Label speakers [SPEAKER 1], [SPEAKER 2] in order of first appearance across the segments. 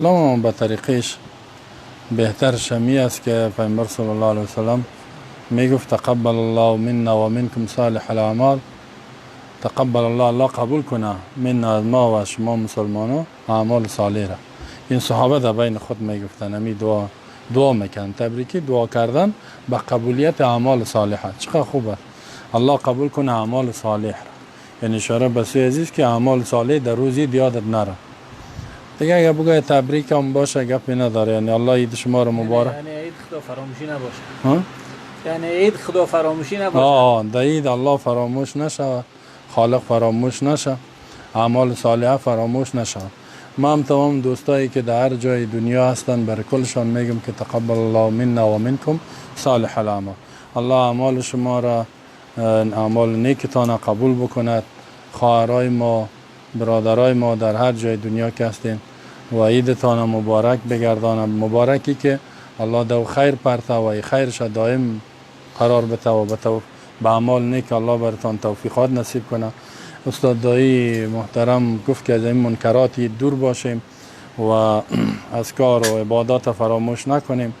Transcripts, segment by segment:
[SPEAKER 1] اسلام به طریقش بهتر شمی است که پیامبر صلی الله علیه وسلم میگفت تقبل الله منا و منکم صالح الاعمال. تقبل الله قبول کنه منا از ما و شما مسلمانان اعمال صالح را. این صحابه در بین خود میگفتن امی دعا میکنن، تبریکی دعا کردن به قبولیت اعمال صالحه. چقدر خوبه الله قبول کنه اعمال صالح را. یعنی اشاره به سوی عزیز که اعمال صالح در روزی یادت نره. دیگه اگه بگه تبریک هم باشه گپی نداره. یعنی الله عید شما رو مبارک.
[SPEAKER 2] یعنی عید خدا فراموشی نباشه. یعنی عید خدا فراموشی نباشه.
[SPEAKER 1] در عید الله فراموش نشه، خالق فراموش نشه، اعمال صالحه فراموش نشه. ما هم تمام دوستایی که در هر جای دنیا هستن بر کلشان میگم که تقبل الله منا و منکم صالح الاعمال. الله اعمال شما را، اعمال نیکتان قبول بکند. خواهرای ما، برادرای ما در هر جای دنیا که هستین و عیدتان مبارک بگردانم. مبارکی که الله دو خیر پرته و خیرش دائم قرار بده و به اعمال نیک الله برتان توفیقات نصیب کنه. استاد دایی محترم گفت که از این منکراتی دور باشیم و از کار و عبادات فراموش نکنیم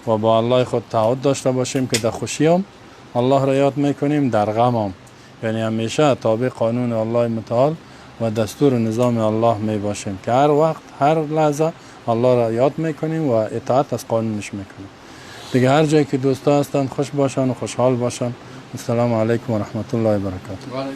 [SPEAKER 1] و با الله خود تعهد داشته باشیم که در خوشی هم الله را یاد میکنیم، در غم هم یعنی همیشه تابع قانون الله متعال و دستور و نظام الله می باشیم که هر وقت هر لحظه الله را یاد میکنیم و اطاعت از قانونش میکنیم. دیگه هر جایی که دوستا هستند خوش باشن و خوشحال باشن. السلام علیکم و رحمت الله و برکاته.